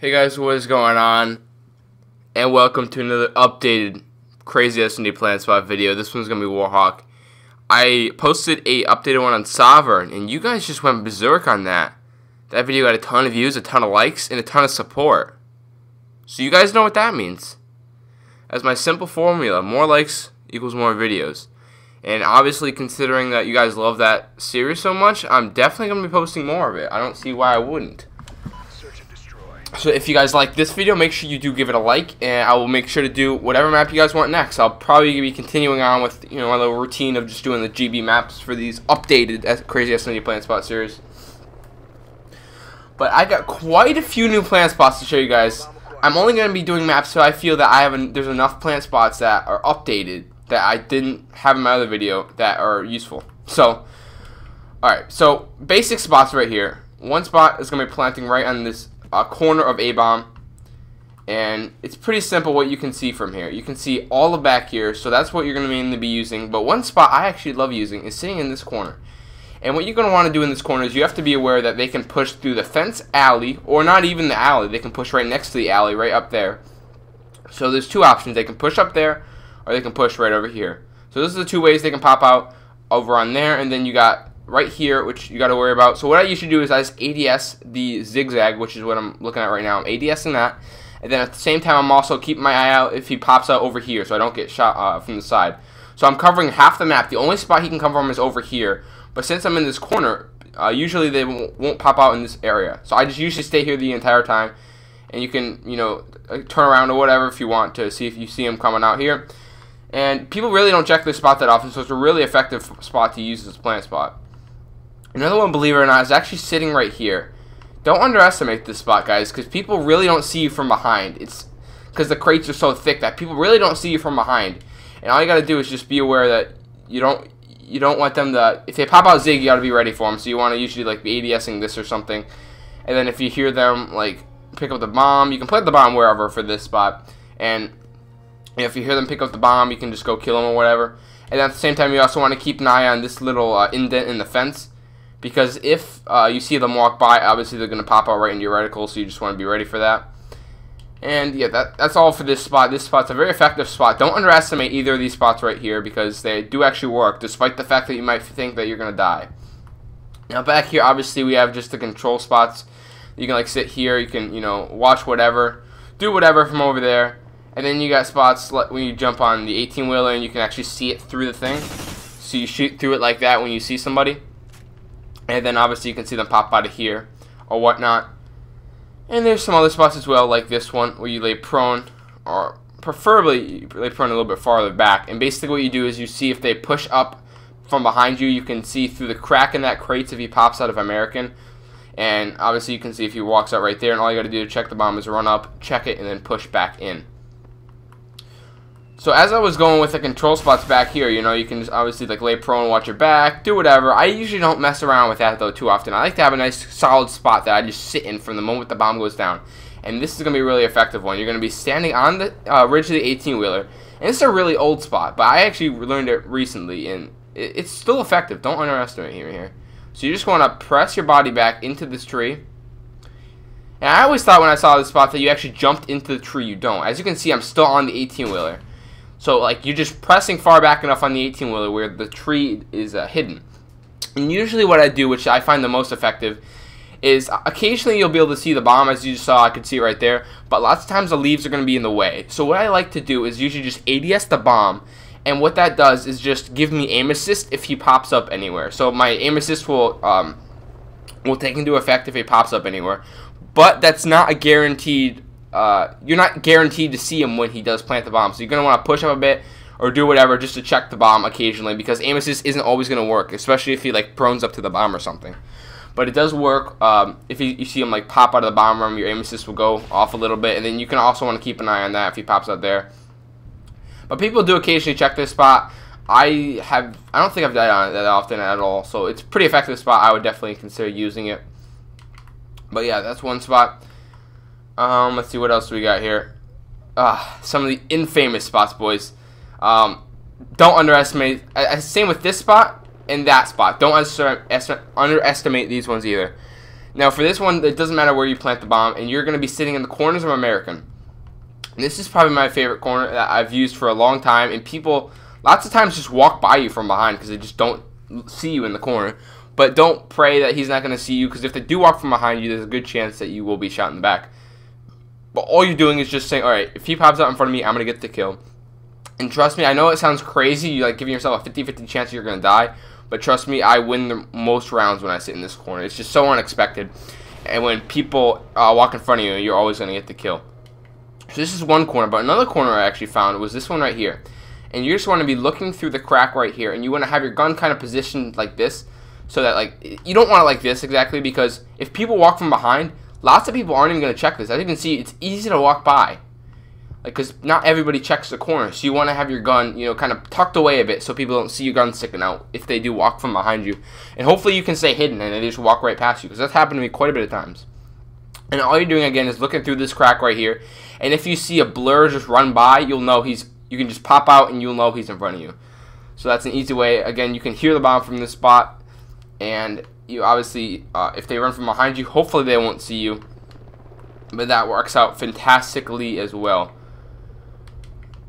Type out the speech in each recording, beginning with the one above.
Hey guys, what is going on? And welcome to another updated crazy SnD plan spot video. This one's gonna be Warhawk. I posted a updated one on Sovereign, and you guys just went berserk on that. That video got a ton of views, a ton of likes, and a ton of support. So you guys know what that means. As my simple formula, more likes equals more videos. And obviously, considering that you guys love that series so much, I'm definitely gonna be posting more of it. I don't see why I wouldn't. So if you guys like this video, make sure you do give it a like, and I will make sure to do whatever map you guys want next. I'll probably be continuing on with my little routine of just doing the GB maps for these updated crazy SnD plan spot series. But I got quite a few new plan spots to show you guys. I'm only going to be doing maps so I feel that there's enough plan spots that are updated that I didn't have in my other video that are useful. So, alright, so basic spots right here. One spot is going to be planting right on this corner of A-bomb, and it's pretty simple what you can see from here. You can see all the back here, so that's what you're going to mainly be using. But one spot I actually love using is sitting in this corner. And what you're going to want to do in this corner is you have to be aware that they can push through the fence alley, or not even the alley. They can push right next to the alley, right up there. So there's two options. They can push up there, or they can push right over here. So those are the two ways they can pop out over on there, and then you got right here, which you got to worry about. So what I usually do is I just ADS the zigzag, which is what I'm looking at right now. I'm ADSing that, and then at the same time I'm also keeping my eye out if he pops out over here, so I don't get shot from the side. So I'm covering half the map. The only spot he can come from is over here, but since I'm in this corner, usually they won't pop out in this area. So I just usually stay here the entire time, and you can turn around or whatever if you want to see if you see him coming out here. And people really don't check this spot that often, so it's a really effective spot to use as a plant spot. Another one, believe it or not, is actually sitting right here. Don't underestimate this spot, guys, because people really don't see you from behind. It's because the crates are so thick that people really don't see you from behind. And all you got to do is just be aware that you don't want them to, if they pop out zig, you got to be ready for them. So you want to usually like be ADSing this or something. And then if you hear them like pick up the bomb, you can plant the bomb wherever for this spot. And if you hear them pick up the bomb, you can just go kill them or whatever. And at the same time, you also want to keep an eye on this little indent in the fence. Because if you see them walk by, obviously they're going to pop out right into your reticle, so you just want to be ready for that. And yeah, that's all for this spot. This spot's a very effective spot. Don't underestimate either of these spots right here, because they do actually work, despite the fact that you might think that you're going to die. Now back here, obviously we have just the control spots. You can like sit here, you can watch whatever, do whatever from over there. And then you got spots like when you jump on the 18-wheeler and you can actually see it through the thing. So you shoot through it like that when you see somebody. And then obviously you can see them pop out of here or whatnot. And there's some other spots as well, like this one where you lay prone, or preferably you lay prone a little bit farther back. And basically what you do is you see if they push up from behind you, you can see through the crack in that crate if he pops out of American. And obviously you can see if he walks out right there, and all you got to do to check the bomb is run up, check it, and then push back in. So as I was going with the control spots back here, you can just obviously like lay prone, watch your back, do whatever. I usually don't mess around with that though too often. I like to have a nice solid spot that I just sit in from the moment the bomb goes down. And this is going to be a really effective one. You're going to be standing on the ridge of the 18-wheeler. And it's a really old spot, but I actually learned it recently, and it's still effective. Don't underestimate here. So you just want to press your body back into this tree. And I always thought when I saw this spot that you actually jumped into the tree. You don't. As you can see, I'm still on the 18-wheeler. So, like, you're just pressing far back enough on the 18-wheeler where the tree is hidden. And usually what I do, which I find the most effective, is occasionally you'll be able to see the bomb, as you just saw. I could see it right there. But lots of times the leaves are going to be in the way. So what I like to do is usually just ADS the bomb. And what that does is just give me aim assist if he pops up anywhere. So my aim assist will take into effect if he pops up anywhere. But that's not a guaranteed... you're not guaranteed to see him when he does plant the bomb, so you're going to want to push up a bit or do whatever just to check the bomb occasionally, because aim assist isn't always going to work, especially if he like prones up to the bomb or something. But it does work if you see him like pop out of the bomb room. Your aim assist will go off a little bit, and then you can also want to keep an eye on that if he pops out there. But people do occasionally check this spot. I don't think I've died on it that often at all, so it's a pretty effective spot. I would definitely consider using it. But yeah, that's one spot. Let's see what else we got here. Some of the infamous spots, boys. Don't underestimate. Same with this spot and that spot. Don't underestimate these ones either. Now for this one, it doesn't matter where you plant the bomb, and you're going to be sitting in the corners of American. And this is probably my favorite corner that I've used for a long time, and people lots of times just walk by you from behind because they just don't see you in the corner. But don't pray that he's not going to see you, because if they do walk from behind you, there's a good chance that you will be shot in the back. But all you're doing is just saying, alright, if he pops out in front of me, I'm going to get the kill. And trust me, I know it sounds crazy, you like giving yourself a 50-50 chance you're going to die, but trust me, I win the most rounds when I sit in this corner. It's just so unexpected. And when people walk in front of you, you're always going to get the kill. So this is one corner, but another corner I actually found was this one right here. And you just want to be looking through the crack right here, and you want to have your gun kind of positioned like this, so that like you don't want it like this exactly, because if people walk from behind, lots of people aren't even going to check this. As you can see, it's easy to walk by, like, because not everybody checks the corner. So you want to have your gun, you know, kind of tucked away a bit so people don't see your gun sticking out if they do walk from behind you. And hopefully you can stay hidden and they just walk right past you, because that's happened to me quite a bit of times. And all you're doing again is looking through this crack right here, and if you see a blur just run by, you'll know you can just pop out and you'll know he's in front of you. So that's an easy way. Again, you can hear the bomb from this spot. And you obviously, if they run from behind you, hopefully they won't see you. But that works out fantastically as well.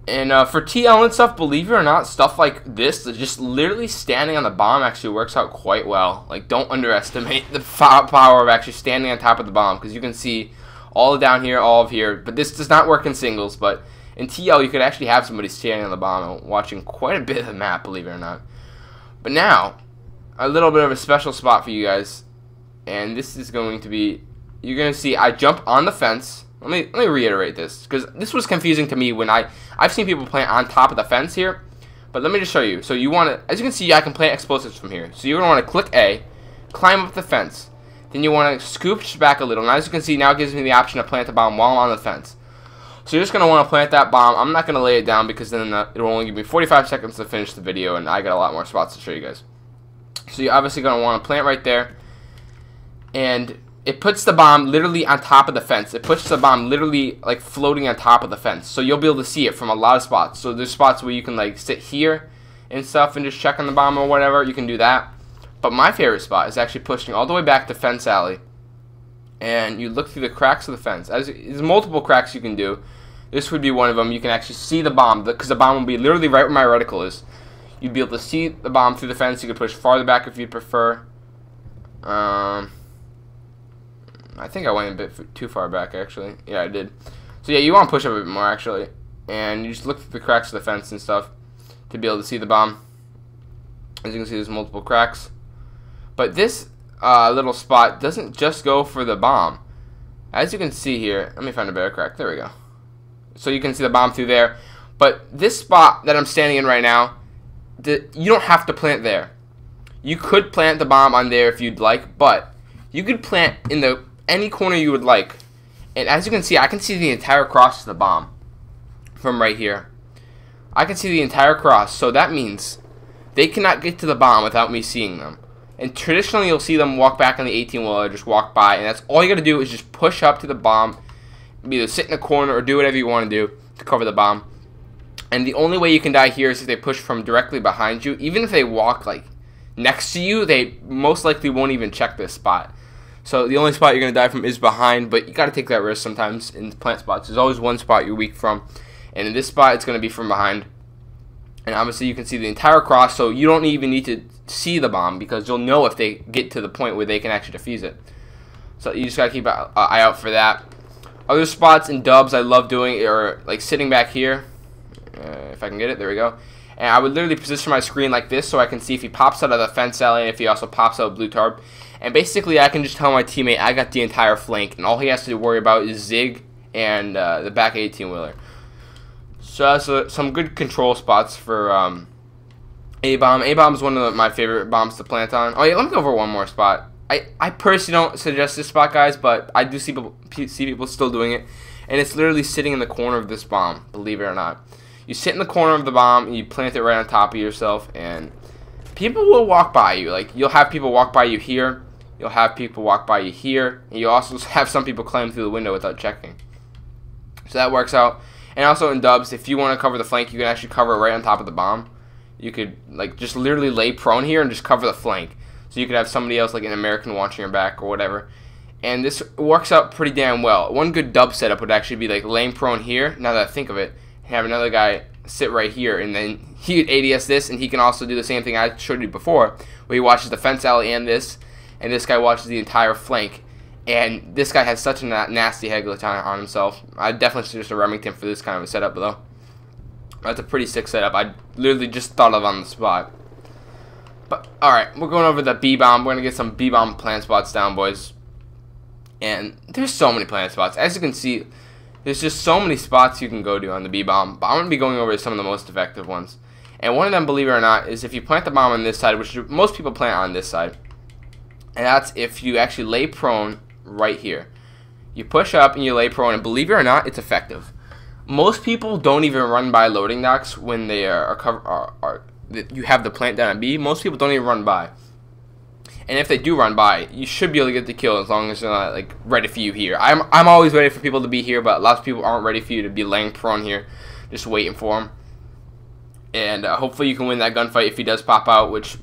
And for TL and stuff, believe it or not, stuff like this, just literally standing on the bomb actually works out quite well. Like, don't underestimate the power of actually standing on top of the bomb, because you can see all down here, all of here. But this does not work in singles, but in TL you could actually have somebody standing on the bomb and watching quite a bit of the map, believe it or not. But now, a little bit of a special spot for you guys, and this is going to be, you're going to see I jump on the fence. Let me reiterate this, because this was confusing to me when I've seen people plant on top of the fence here, but let me just show you. So you want to, as you can see, I can plant explosives from here. So you're going to want to click A, climb up the fence, then you want to scooch back a little, and as you can see, now it gives me the option to plant the bomb while I'm on the fence. So you're just going to want to plant that bomb. I'm not going to lay it down, because then it will only give me 45 seconds to finish the video, and I got a lot more spots to show you guys. So you're obviously going to want to plant right there, and it puts the bomb literally on top of the fence. It puts the bomb literally like floating on top of the fence, so you'll be able to see it from a lot of spots. So there's spots where you can like sit here and stuff and just check on the bomb or whatever. You can do that. But my favorite spot is actually pushing all the way back to Fence Alley, and you look through the cracks of the fence. There's multiple cracks you can do. This would be one of them. You can actually see the bomb, because the bomb will be literally right where my reticle is. You'd be able to see the bomb through the fence. You could push farther back if you'd prefer. I think I went a bit too far back, actually. Yeah, I did. So yeah, you want to push up a bit more, actually. And you just look through the cracks of the fence and stuff to be able to see the bomb. As you can see, there's multiple cracks. But this little spot doesn't just go for the bomb. As you can see here, let me find a better crack. There we go. So you can see the bomb through there. But this spot that I'm standing in right now, you don't have to plant there. You could plant the bomb on there if you'd like, but you could plant in any corner you would like. And as you can see, I can see the entire cross of the bomb from right here. I can see the entire cross, so that means they cannot get to the bomb without me seeing them. And traditionally, you'll see them walk back on the 18-wheeler, just walk by, and that's all you gotta do is just push up to the bomb, either sit in a corner or do whatever you want to do to cover the bomb. And the only way you can die here is if they push from directly behind you. Even if they walk like next to you, they most likely won't even check this spot. So the only spot you're going to die from is behind, but you got to take that risk sometimes in plant spots. There's always one spot you're weak from, and in this spot it's going to be from behind. And obviously you can see the entire cross, so you don't even need to see the bomb, because you'll know if they get to the point where they can actually defuse it. So you just got to keep an eye out for that. Other spots in dubs I love doing are like sitting back here. If I can get it, there we go. And I would literally position my screen like this so I can see if he pops out of the fence alley and if he also pops out of blue tarp. And basically I can just tell my teammate I got the entire flank, and all he has to worry about is Zig and the back 18-wheeler. So that's some good control spots for A-bomb. A-bomb is one of my favorite bombs to plant on. Oh yeah, let me go over one more spot. I personally don't suggest this spot, guys, but I do see people still doing it. And it's literally sitting in the corner of this bomb, believe it or not. You sit in the corner of the bomb and you plant it right on top of yourself, and people will walk by you. Like, you'll have people walk by you here, you'll have people walk by you here, and you also have some people climb through the window without checking. So that works out. And also in dubs, if you want to cover the flank, you can actually cover it right on top of the bomb. You could like just literally lay prone here and just cover the flank. So you could have somebody else, like an American, watching your back or whatever, and this works out pretty damn well. One good dub setup would actually be like laying prone here, now that I think of it, have another guy sit right here, and then he could ADS this, and he can also do the same thing I showed you before, where he watches the fence alley and this guy watches the entire flank. And this guy has such a nasty head glitch on himself. I definitely suggest a Remington for this kind of a setup, though. That's a pretty sick setup. I literally just thought of on the spot. But, alright, we're going over the B-bomb. We're going to get some B-bomb plant spots down, boys. And there's so many plant spots. As you can see, there's just so many spots you can go to on the B-bomb. But I'm going to be going over some of the most effective ones. And one of them, believe it or not, is if you plant the bomb on this side, which most people plant on this side. And that's if you actually lay prone right here. You push up and you lay prone, and believe it or not, it's effective. Most people don't even run by loading docks when they you have the plant down at B. Most people don't even run by. And if they do run by, you should be able to get the kill as long as they're not like ready for you here. I'm always ready for people to be here, but lots of people aren't ready for you to be laying prone here, just waiting for them. And hopefully you can win that gunfight if he does pop out, which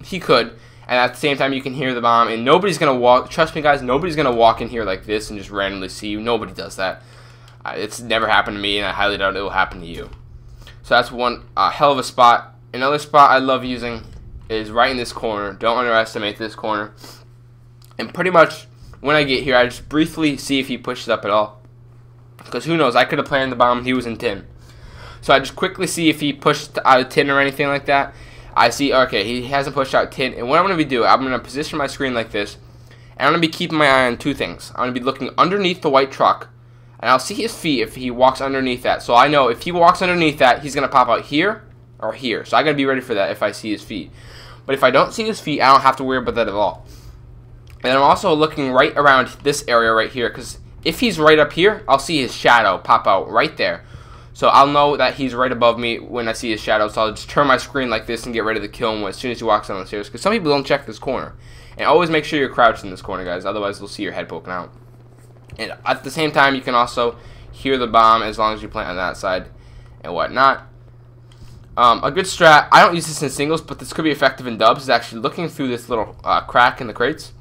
he could. And at the same time, you can hear the bomb, and nobody's going to walk, trust me guys, nobody's going to walk in here like this and just randomly see you. Nobody does that. It's never happened to me, and I highly doubt it will happen to you. So that's one hell of a spot. Another spot I love using is right in this corner. Don't underestimate this corner. And pretty much when I get here, I just briefly see if he pushes up at all. Because who knows, I could have planted the bomb and he was in tin. So I just quickly see if he pushed out of tin or anything like that. I see, okay, he hasn't pushed out tin. And what I'm going to be doing, I'm going to position my screen like this. And I'm going to be keeping my eye on two things. I'm going to be looking underneath the white truck. And I'll see his feet if he walks underneath that. So I know if he walks underneath that, he's going to pop out here or here. So I got to be ready for that if I see his feet. But if I don't see his feet, I don't have to worry about that at all. And I'm also looking right around this area right here. Because if he's right up here, I'll see his shadow pop out right there. So I'll know that he's right above me when I see his shadow. So I'll just turn my screen like this and get ready to kill him as soon as he walks down the stairs. Because some people don't check this corner. And always make sure you're crouched in this corner, guys. Otherwise, they'll see your head poking out. And at the same time, you can also hear the bomb as long as you plant on that side and whatnot. A good strat, I don't use this in singles, but this could be effective in dubs, is actually looking through this little crack in the crates.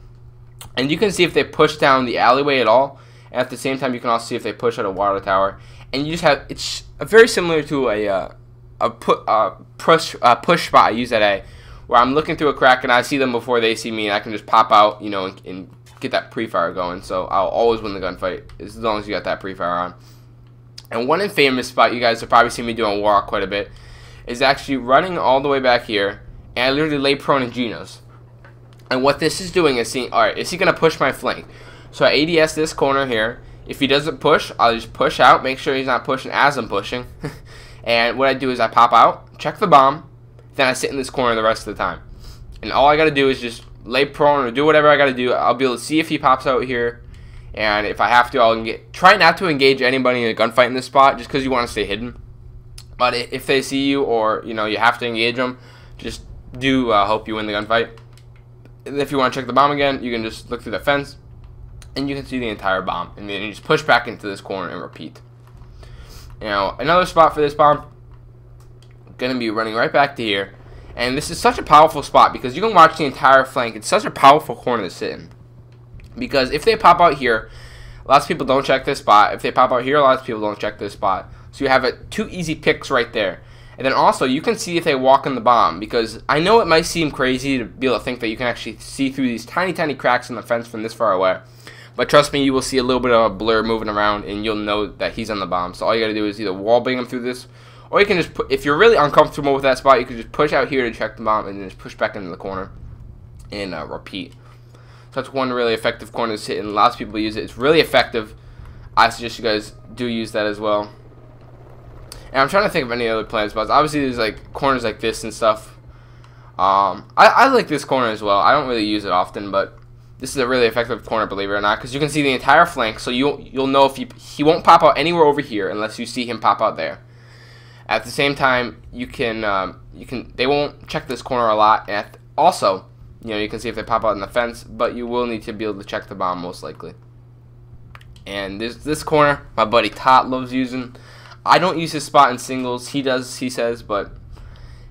And you can see if they push down the alleyway at all. And at the same time, you can also see if they push out a water tower. And you just have, it's very similar to a push spot I use at A, where I'm looking through a crack and I see them before they see me, and I can just pop out, you know, and get that pre-fire going. So I'll always win the gunfight as long as you got that pre-fire on. And one infamous spot you guys have probably seen me do on Warhawk quite a bit is actually running all the way back here, and I literally lay prone in Genos. And what this is doing is seeing, alright, is he going to push my flank? So I ADS this corner here. If he doesn't push, I'll just push out, make sure he's not pushing as I'm pushing. And what I do is I pop out, check the bomb, then I sit in this corner the rest of the time. And all I got to do is just lay prone or do whatever I got to do. I'll be able to see if he pops out here. And if I have to, I'll try not to engage anybody in a gunfight in this spot just because you want to stay hidden. But if they see you or, you know, you have to engage them, just do hope you win the gunfight. And if you want to check the bomb again, you can just look through the fence. And you can see the entire bomb. And then you just push back into this corner and repeat. Now, another spot for this bomb, going to be running right back to here. And this is such a powerful spot because you can watch the entire flank. It's such a powerful corner to sit in. Because if they pop out here, lots of people don't check this spot. If they pop out here, lots of people don't check this spot. So you have two easy picks right there. And then also, you can see if they walk in the bomb. Because I know it might seem crazy to be able to think that you can actually see through these tiny, tiny cracks in the fence from this far away. But trust me, you will see a little bit of a blur moving around, and you'll know that he's on the bomb. So all you got to do is either wallbang him through this, or you can just put, if you're really uncomfortable with that spot, you can just push out here to check the bomb, and then just push back into the corner and repeat. So that's one really effective corner to sit in. Lots of people use it. It's really effective. I suggest you guys do use that as well. And I'm trying to think of any other plant spots. Obviously, there's like corners like this and stuff. I like this corner as well. I don't really use it often, but this is a really effective corner, believe it or not, because you can see the entire flank. So you'll know if he won't pop out anywhere over here unless you see him pop out there. At the same time, they won't check this corner a lot. And also, you know, you can see if they pop out in the fence, but you will need to be able to check the bomb most likely. And this corner, my buddy Tot loves using. I don't use his spot in singles. He does, he says, but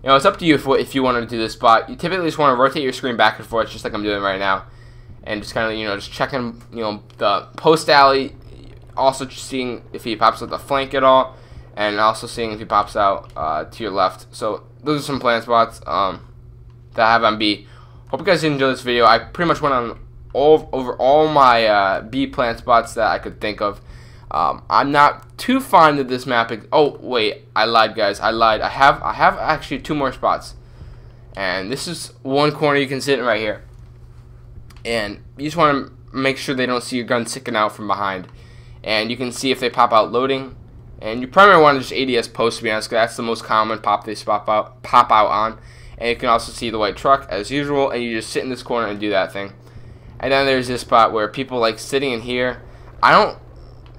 you know, it's up to you if you want to do this spot. You typically just want to rotate your screen back and forth, just like I'm doing right now. and just kind of, just checking, the post alley, also seeing if he pops out the flank at all, and also seeing if he pops out to your left. So those are some plant spots that I have on B. Hope you guys did enjoy this video. I pretty much went on over all my B plant spots that I could think of. I'm not too fond of this map. Oh wait, I lied, guys. I lied. I have actually 2 more spots, and this is one corner you can sit in right here, and you just want to make sure they don't see your gun sticking out from behind, and you can see if they pop out loading. And you probably want to just ADS post, to be honest, because that's the most common pop they pop out on. And you can also see the white truck as usual, and you just sit in this corner and do that thing. And then there's this spot where people like sitting in here. I don't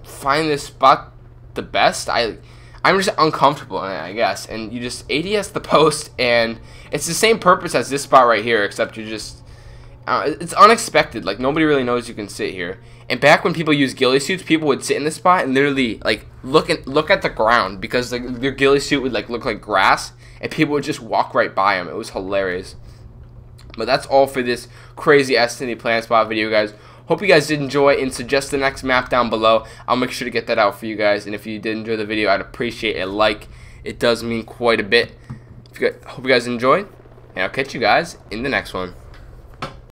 find this spot the best. I'm just uncomfortable in it, I guess. And you just ADS the post, and it's the same purpose as this spot right here, except you're just it's unexpected. Like, nobody really knows you can sit here. And back when people used ghillie suits, people would sit in this spot and literally like look at the ground, because their ghillie suit would like look like grass, and people would just walk right by them. It was hilarious. But that's all for this crazy SnD plant spot video, guys. Hope you guys did enjoy, and suggest the next map down below. I'll make sure to get that out for you guys. And if you did enjoy the video, I'd appreciate a like. It does mean quite a bit. Hope you guys enjoyed, and I'll catch you guys in the next one.